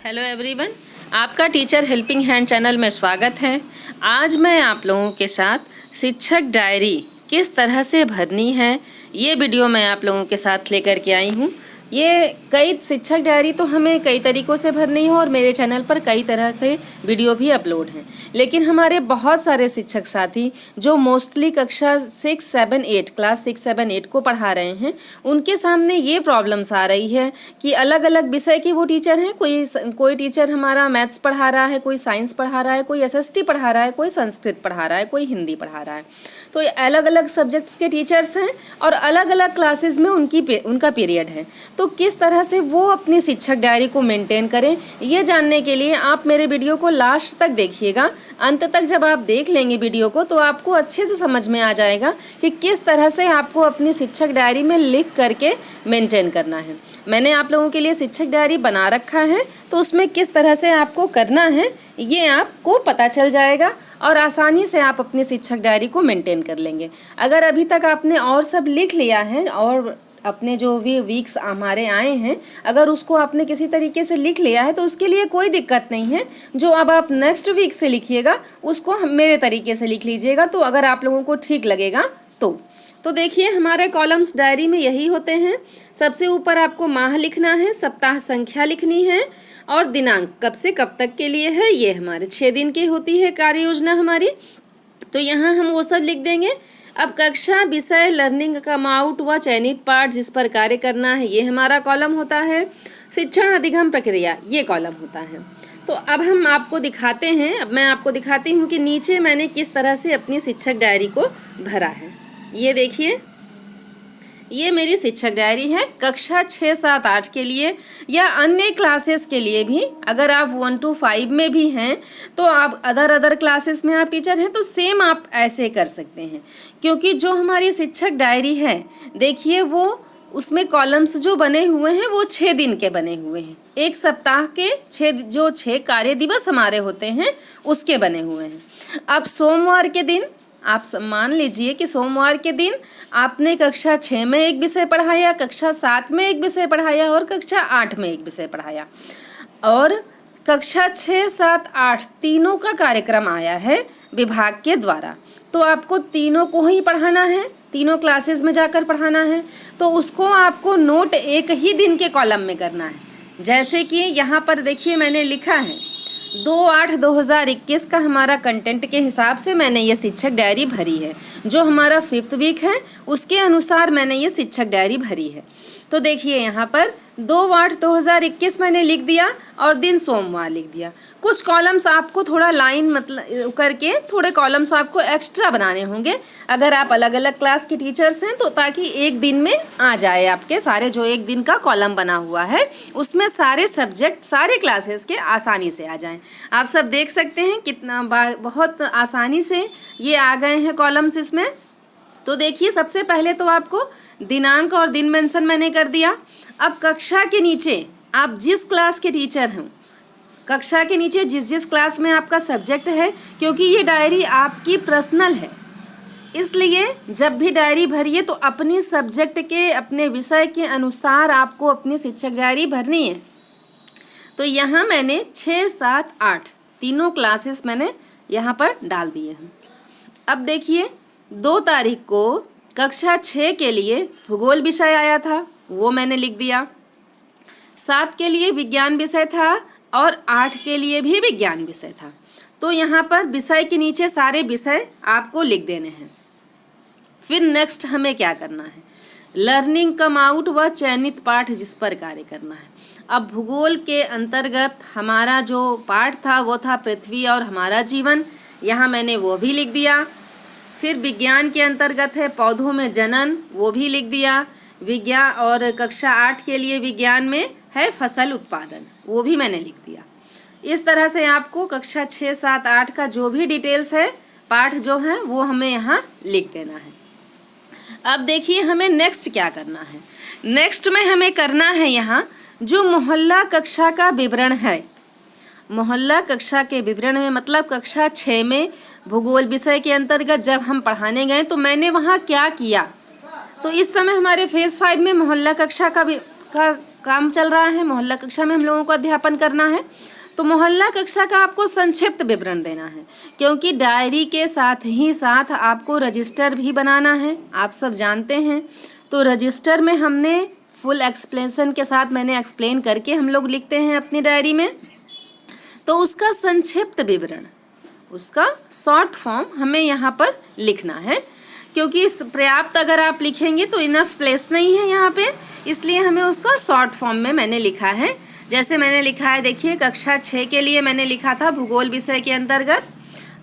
Hello everyone, आपका teacher helping hand channel में स्वागत है। आज मैं आप लोगों के साथ शिक्षक डायरी किस तरह से भरनी है ये वीडियो मैं आप लोगों के साथ लेकर के आई हूँ। ये कई शिक्षक डायरी तो हमें कई तरीक़ों से भरनी है और मेरे चैनल पर कई तरह के वीडियो भी अपलोड हैं, लेकिन हमारे बहुत सारे शिक्षक साथी जो मोस्टली कक्षा 6, 7, 8 क्लास 6, 7, 8 को पढ़ा रहे हैं, उनके सामने ये प्रॉब्लम्स आ रही है कि अलग अलग विषय की वो टीचर हैं। कोई टीचर हमारा मैथ्स पढ़ा रहा है, कोई साइंस पढ़ा रहा है, कोई एसएसटी पढ़ा रहा है, कोई संस्कृत पढ़ा रहा है, कोई हिंदी पढ़ा रहा है। तो अलग अलग सब्जेक्ट्स के टीचर्स हैं और अलग अलग क्लासेस में उनका पीरियड है। तो किस तरह से वो अपनी शिक्षक डायरी को मेंटेन करें, ये जानने के लिए आप मेरे वीडियो को लास्ट तक देखिएगा। अंत तक जब आप देख लेंगे वीडियो को तो आपको अच्छे से समझ में आ जाएगा कि किस तरह से आपको अपनी शिक्षक डायरी में लिख करके मेंटेन करना है। मैंने आप लोगों के लिए शिक्षक डायरी बना रखा है, तो उसमें किस तरह से आपको करना है ये आपको पता चल जाएगा और आसानी से आप अपनी शिक्षक डायरी को मेंटेन कर लेंगे। अगर अभी तक आपने और सब लिख लिया है और अपने जो भी वीक्स हमारे आए हैं, अगर उसको आपने किसी तरीके से लिख लिया है तो उसके लिए कोई दिक्कत नहीं है। जो अब आप नेक्स्ट वीक से लिखिएगा उसको मेरे तरीके से लिख लीजिएगा, तो अगर आप लोगों को ठीक लगेगा तो देखिए हमारे कॉलम्स डायरी में यही होते हैं। सबसे ऊपर आपको माह लिखना है, सप्ताह संख्या लिखनी है और दिनांक कब से कब तक के लिए है। ये हमारे 6 दिन की होती है कार्य योजना हमारी, तो यहाँ हम वो सब लिख देंगे। अब कक्षा, विषय, लर्निंग कम आउट व चयनित पाठ जिस पर कार्य करना है ये हमारा कॉलम होता है। शिक्षण अधिगम प्रक्रिया ये कॉलम होता है। तो अब हम आपको दिखाते हैं, अब मैं आपको दिखाती हूँ कि नीचे मैंने किस तरह से अपनी शिक्षक डायरी को भरा है। ये देखिए, ये मेरी शिक्षक डायरी है कक्षा 6, 7, 8 के लिए या अन्य क्लासेस के लिए भी। अगर आप 1 to 5 में भी हैं तो आप अदर क्लासेस में आप टीचर हैं तो सेम आप ऐसे कर सकते हैं, क्योंकि जो हमारी शिक्षक डायरी है देखिए वो उसमें कॉलम्स जो बने हुए हैं वो 6 दिन के बने हुए हैं। एक सप्ताह के 6 कार्य दिवस हमारे होते हैं उसके बने हुए हैं। अब सोमवार के दिन आप मान लीजिए कि सोमवार के दिन आपने कक्षा 6 में एक विषय पढ़ाया, कक्षा 7 में एक विषय पढ़ाया और कक्षा 8 में एक विषय पढ़ाया, और कक्षा 6, 7, 8 तीनों का कार्यक्रम आया है विभाग के द्वारा। तो आपको तीनों को ही पढ़ाना है, तीनों क्लासेस में जाकर पढ़ाना है, तो उसको आपको नोट एक ही दिन के कॉलम में करना है। जैसे कि यहाँ पर देखिए मैंने लिखा है 2/8/2021 का हमारा कंटेंट के हिसाब से मैंने ये शिक्षक डायरी भरी है। जो हमारा 5th वीक है उसके अनुसार मैंने ये शिक्षक डायरी भरी है। तो देखिए यहाँ पर 2/8/2021 मैंने लिख दिया और दिन सोमवार लिख दिया। कुछ कॉलम्स आपको थोड़ा लाइन मतलब करके थोड़े कॉलम्स आपको एक्स्ट्रा बनाने होंगे अगर आप अलग अलग क्लास के टीचर्स हैं, तो ताकि एक दिन में आ जाए आपके सारे जो एक दिन का कॉलम बना हुआ है उसमें सारे सब्जेक्ट सारे क्लासेस के आसानी से आ जाएं। आप सब देख सकते हैं कितना बहुत आसानी से ये आ गए हैं कॉलम्स इसमें। तो देखिए सबसे पहले तो आपको दिनांक और दिन मेंशन मैंने कर दिया। अब कक्षा के नीचे आप जिस क्लास के टीचर हैं, कक्षा के नीचे जिस क्लास में आपका सब्जेक्ट है, क्योंकि ये डायरी आपकी पर्सनल है, इसलिए जब भी डायरी भरिए तो अपनी सब्जेक्ट के अपने विषय के अनुसार आपको अपनी शिक्षक डायरी भरनी है। तो यहाँ मैंने 6, 7, 8 तीनों क्लासेस मैंने यहाँ पर डाल दिए हैं। अब देखिए 2 तारीख को कक्षा 6 के लिए भूगोल विषय आया था, वो मैंने लिख दिया। 7 के लिए विज्ञान विषय था और 8 के लिए भी विज्ञान विषय था। तो यहाँ पर विषय के नीचे सारे विषय आपको लिख देने हैं। फिर नेक्स्ट हमें क्या करना है, लर्निंग कम आउट व चयनित पाठ जिस पर कार्य करना है। अब भूगोल के अंतर्गत हमारा जो पाठ था वो था पृथ्वी और हमारा जीवन, यहाँ मैंने वो भी लिख दिया। फिर विज्ञान के अंतर्गत है पौधों में जनन, वो भी लिख दिया। विज्ञान और कक्षा 8 के लिए विज्ञान में है फसल उत्पादन, वो भी मैंने लिख दिया। इस तरह से आपको कक्षा 6, 7, 8 का जो भी डिटेल्स है पाठ जो है वो हमें यहाँ लिख देना है। अब देखिए हमें नेक्स्ट क्या करना है। नेक्स्ट में हमें करना है यहाँ जो मोहल्ला कक्षा का विवरण है। मोहल्ला कक्षा के विवरण में मतलब कक्षा 6 में भूगोल विषय के अंतर्गत जब हम पढ़ाने गए तो मैंने वहाँ क्या किया। तो इस समय हमारे फेज़ 5 में मोहल्ला कक्षा का काम चल रहा है, मोहल्ला कक्षा में हम लोगों को अध्यापन करना है, तो मोहल्ला कक्षा का आपको संक्षिप्त विवरण देना है, क्योंकि डायरी के साथ ही साथ आपको रजिस्टर भी बनाना है, आप सब जानते हैं। तो रजिस्टर में हमने फुल एक्सप्लेनेशन के साथ मैंने एक्सप्लेन करके हम लोग लिखते हैं अपनी डायरी में, तो उसका संक्षिप्त विवरण, उसका शॉर्ट फॉर्म हमें यहाँ पर लिखना है, क्योंकि पर्याप्त अगर आप लिखेंगे तो इनफ प्लेस नहीं है यहाँ पे, इसलिए हमें उसका शॉर्ट फॉर्म में मैंने लिखा है। जैसे मैंने लिखा है, देखिए कक्षा 6 के लिए मैंने लिखा था भूगोल विषय के अंतर्गत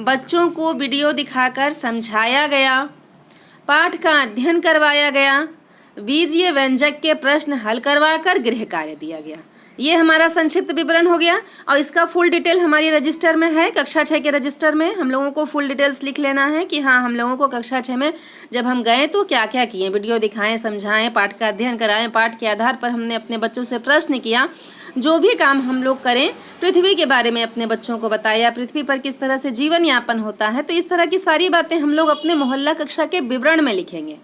बच्चों को वीडियो दिखाकर समझाया गया, पाठ का अध्ययन करवाया गया, बीजीय व्यंजक के प्रश्न हल करवाकर गृह कार्य दिया गया। ये हमारा संक्षिप्त विवरण हो गया, और इसका फुल डिटेल हमारी रजिस्टर में है। कक्षा 6 के रजिस्टर में हम लोगों को फुल डिटेल्स लिख लेना है कि हाँ, हम लोगों को कक्षा 6 में जब हम गए तो क्या क्या किए, वीडियो दिखाएं, समझाएं, पाठ का अध्ययन कराएं, पाठ के आधार पर हमने अपने बच्चों से प्रश्न किया, जो भी काम हम लोग करें, पृथ्वी के बारे में अपने बच्चों को बताया, पृथ्वी पर किस तरह से जीवन यापन होता है, तो इस तरह की सारी बातें हम लोग अपने मोहल्ला कक्षा के विवरण में लिखेंगे।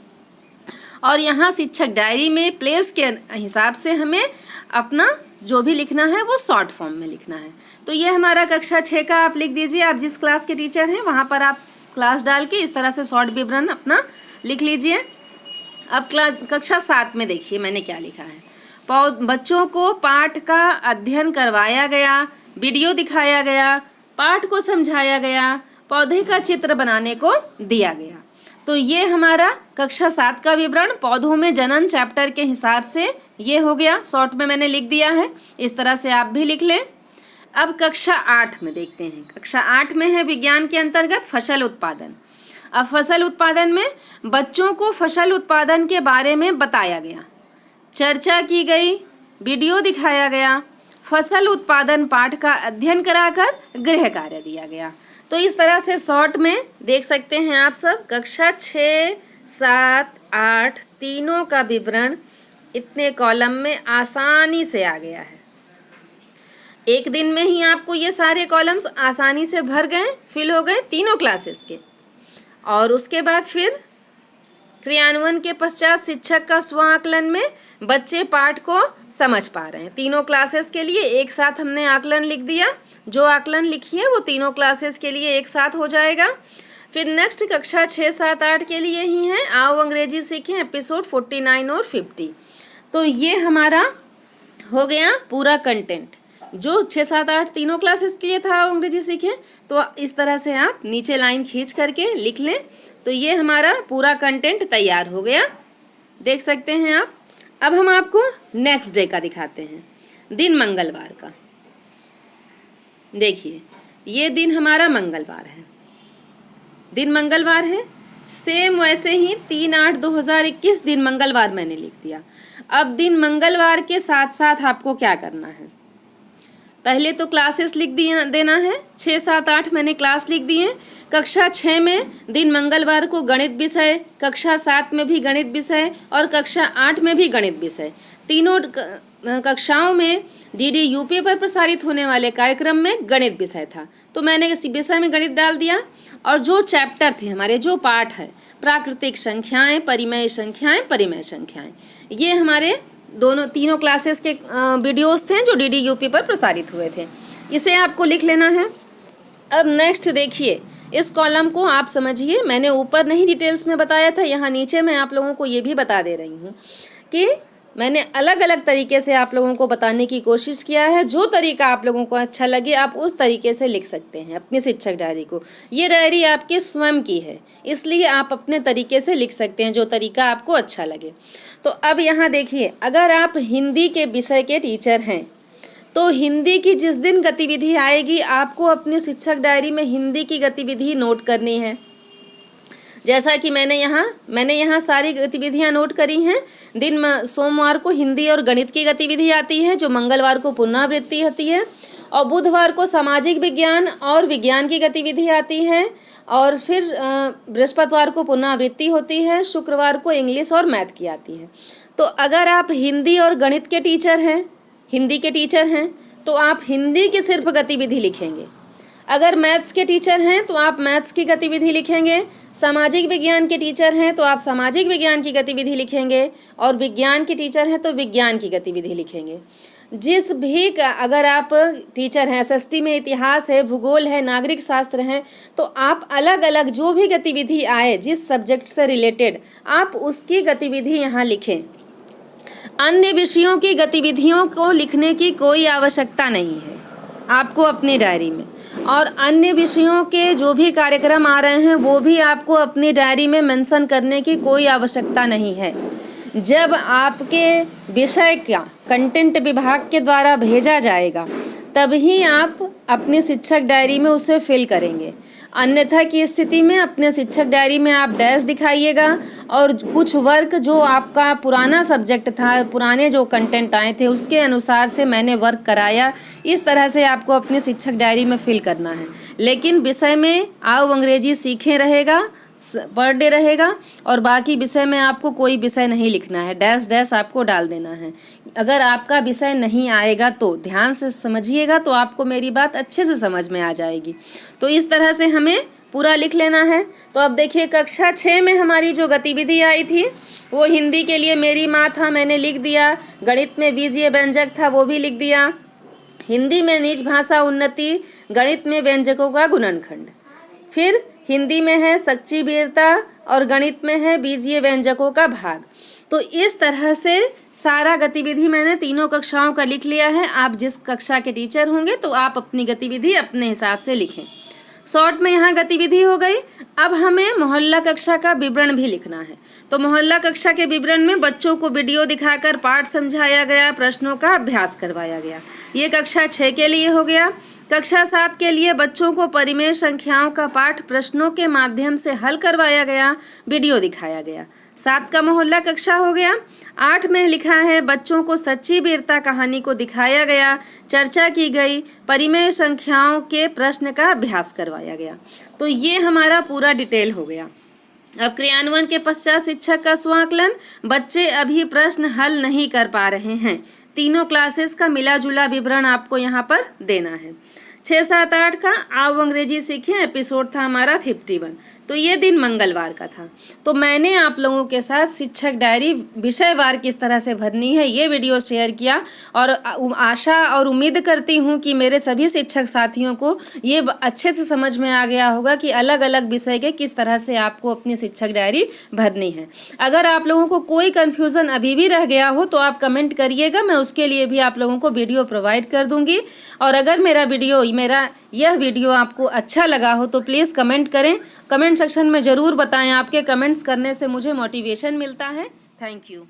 और यहाँ शिक्षक डायरी में प्लेस के हिसाब से हमें अपना जो भी लिखना है वो शॉर्ट फॉर्म में लिखना है। तो ये हमारा कक्षा 6 का आप लिख दीजिए, आप जिस क्लास के टीचर हैं वहाँ पर आप क्लास डाल के इस तरह से शॉर्ट विवरण अपना लिख लीजिए। अब कक्षा 7 में देखिए मैंने क्या लिखा है। बच्चों को पाठ का अध्ययन करवाया गया, वीडियो दिखाया गया, पाठ को समझाया गया, पौधे का चित्र बनाने को दिया गया। तो ये हमारा कक्षा 7 का विवरण पौधों में जनन चैप्टर के हिसाब से ये हो गया, शॉर्ट में मैंने लिख दिया है, इस तरह से आप भी लिख लें। अब कक्षा 8 में देखते हैं। कक्षा 8 में है विज्ञान के अंतर्गत फसल उत्पादन। अब फसल उत्पादन में बच्चों को फसल उत्पादन के बारे में बताया गया, चर्चा की गई, वीडियो दिखाया गया, फसल उत्पादन पाठ का अध्ययन कराकर गृह कार्य दिया गया। तो इस तरह से शॉर्ट में देख सकते हैं आप सब, कक्षा 6, 7, 8 तीनों का विवरण इतने कॉलम में आसानी से आ गया है। एक दिन में ही आपको ये सारे कॉलम्स आसानी से भर गए, फिल हो गए तीनों क्लासेस के। और उसके बाद फिर क्रियान्वयन के पश्चात शिक्षक का स्व आकलन में बच्चे पाठ को समझ पा रहे हैं। तीनों क्लासेस के लिए एक साथ हमने आकलन लिख दिया, जो आकलन लिखिए वो तीनों क्लासेस के लिए एक साथ हो जाएगा। फिर नेक्स्ट कक्षा 6, 7, 8 के लिए ही है आओ अंग्रेजी सीखें एपिसोड 49 और 50। तो ये हमारा हो गया पूरा कंटेंट, जो 6, 7, 8 तीनों क्लासेस के लिए था आओ अंग्रेजी सीखें। तो इस तरह से आप नीचे लाइन खींच करके लिख लें, तो ये हमारा पूरा कंटेंट तैयार हो गया, देख सकते हैं आप। अब हम आपको नेक्स्ट डे का दिखाते हैं, दिन मंगलवार का। देखिए ये दिन हमारा मंगलवार है, दिन मंगलवार है। सेम वैसे ही 3/8/2021 दिन मंगलवार मैंने लिख दिया। अब दिन मंगलवार के साथ साथ आपको क्या करना है, पहले तो क्लासेस लिख देना है। 6, 7, 8 मैंने क्लास लिख दी है। कक्षा 6 में दिन मंगलवार को गणित विषय, कक्षा 7 में भी गणित विषय और कक्षा 8 में भी गणित विषय, तीनों कक्षाओं में डीडी यूपी पर प्रसारित होने वाले कार्यक्रम में गणित विषय था, तो मैंने इसी विषय में गणित डाल दिया। और जो चैप्टर थे हमारे, जो पाठ है, प्राकृतिक संख्याएं, परिमेय संख्याएं, परिमेय संख्याएं, ये हमारे तीनों क्लासेस के वीडियोस थे जो डीडी यूपी पर प्रसारित हुए थे, इसे आपको लिख लेना है। अब नेक्स्ट देखिए, इस कॉलम को आप समझिए, मैंने ऊपर नहीं डिटेल्स में बताया था, यहाँ नीचे मैं आप लोगों को ये भी बता दे रही हूँ कि मैंने अलग अलग तरीके से आप लोगों को बताने की कोशिश किया है। जो तरीका आप लोगों को अच्छा लगे आप उस तरीके से लिख सकते हैं अपनी शिक्षक डायरी को। ये डायरी आपकी स्वयं की है, इसलिए आप अपने तरीके से लिख सकते हैं जो तरीका आपको अच्छा लगे। तो अब यहाँ देखिए, अगर आप हिंदी के विषय के टीचर हैं तो हिंदी की जिस दिन गतिविधि आएगी आपको अपनी शिक्षक डायरी में हिंदी की गतिविधि नोट करनी है। जैसा कि मैंने यहाँ सारी गतिविधियाँ नोट करी हैं। दिन सोमवार को हिंदी और गणित की गतिविधि आती है, जो मंगलवार को पुनरावृत्ति होती है, और बुधवार को सामाजिक विज्ञान और विज्ञान की गतिविधि आती है, और फिर बृहस्पतिवार को पुनरावृत्ति होती है, शुक्रवार को इंग्लिश और मैथ की आती है। तो अगर आप हिंदी और गणित के टीचर हैं, हिंदी के टीचर हैं, तो आप हिंदी की सिर्फ गतिविधि लिखेंगे। अगर मैथ्स के टीचर हैं तो आप मैथ्स की गतिविधि लिखेंगे। सामाजिक विज्ञान के टीचर हैं तो आप सामाजिक विज्ञान की गतिविधि लिखेंगे, और विज्ञान के टीचर हैं तो विज्ञान की गतिविधि लिखेंगे। जिस भी अगर आप टीचर हैं, एसएसटी में इतिहास है, भूगोल है, नागरिक शास्त्र हैं, तो आप अलग अलग जो भी गतिविधि आए जिस सब्जेक्ट से रिलेटेड आप उसकी गतिविधि यहाँ लिखें। अन्य विषयों की गतिविधियों को लिखने की कोई आवश्यकता नहीं है आपको अपनी डायरी में, और अन्य विषयों के जो भी कार्यक्रम आ रहे हैं वो भी आपको अपनी डायरी में मेंशन करने की कोई आवश्यकता नहीं है। जब आपके विषय का कंटेंट विभाग के द्वारा भेजा जाएगा तभी आप अपनी शिक्षक डायरी में उसे फिल करेंगे। अन्यथा की स्थिति में अपने शिक्षक डायरी में आप डैश दिखाइएगा, और कुछ वर्क जो आपका पुराना सब्जेक्ट था, पुराने जो कंटेंट आए थे उसके अनुसार से मैंने वर्क कराया, इस तरह से आपको अपने शिक्षक डायरी में फिल करना है। लेकिन विषय में आओ अंग्रेजी सीखें रहेगा, पर डे रहेगा, और बाकी विषय में आपको कोई विषय नहीं लिखना है, डैश डैश आपको डाल देना है। अगर आपका विषय नहीं आएगा तो ध्यान से समझिएगा, तो आपको मेरी बात अच्छे से समझ में आ जाएगी। तो इस तरह से हमें पूरा लिख लेना है। तो अब देखिए कक्षा 6 में हमारी जो गतिविधि आई थी वो हिंदी के लिए मेरी माँ था, मैंने लिख दिया। गणित में बीजीय व्यंजक था, वो भी लिख दिया। हिंदी में निज भाषा उन्नति, गणित में व्यंजकों का गुणनखंड। फिर हिंदी में है सच्ची वीरता, और गणित में है बीजीय व्यंजकों का भाग। तो इस तरह से सारा गतिविधि मैंने तीनों कक्षाओं का लिख लिया है। आप जिस कक्षा के टीचर होंगे तो आप अपनी गतिविधि अपने हिसाब से लिखें। शॉर्ट में यहाँ गतिविधि हो गई। अब हमें मोहल्ला कक्षा का विवरण भी लिखना है। तो मोहल्ला कक्षा के विवरण में बच्चों को वीडियो दिखाकर पाठ समझाया गया, प्रश्नों का अभ्यास करवाया गया। ये कक्षा 6 के लिए हो गया। कक्षा 7 के लिए बच्चों को परिमेय संख्याओं का पाठ प्रश्नों के माध्यम से हल करवाया गया, वीडियो दिखाया गया। 7 का मोहल्ला कक्षा हो गया। 8 में लिखा है बच्चों को सच्ची वीरता कहानी को दिखाया गया, चर्चा की गई, परिमेय संख्याओं के प्रश्न का अभ्यास करवाया गया। तो ये हमारा पूरा डिटेल हो गया। अब क्रियान्वयन के पश्चात शिक्षक का स्वांकलन। बच्चे अभी प्रश्न हल नहीं कर पा रहे हैं। तीनों क्लासेस का मिला जुला विवरण आपको यहाँ पर देना है। 6, 7, 8 का आओ अंग्रेजी सीखें एपिसोड था हमारा 51। तो ये दिन मंगलवार का था। तो मैंने आप लोगों के साथ शिक्षक डायरी विषयवार किस तरह से भरनी है ये वीडियो शेयर किया, और आशा और उम्मीद करती हूँ कि मेरे सभी शिक्षक साथियों को ये अच्छे से समझ में आ गया होगा कि अलग अलग विषय के किस तरह से आपको अपनी शिक्षक डायरी भरनी है। अगर आप लोगों को कोई कन्फ्यूज़न अभी भी रह गया हो तो आप कमेंट करिएगा, मैं उसके लिए भी आप लोगों को वीडियो प्रोवाइड कर दूँगी। और अगर मेरा यह वीडियो आपको अच्छा लगा हो तो प्लीज़ कमेंट करें। कमेंट सेक्शन में ज़रूर बताएं। आपके कमेंट्स करने से मुझे मोटिवेशन मिलता है। Thank you.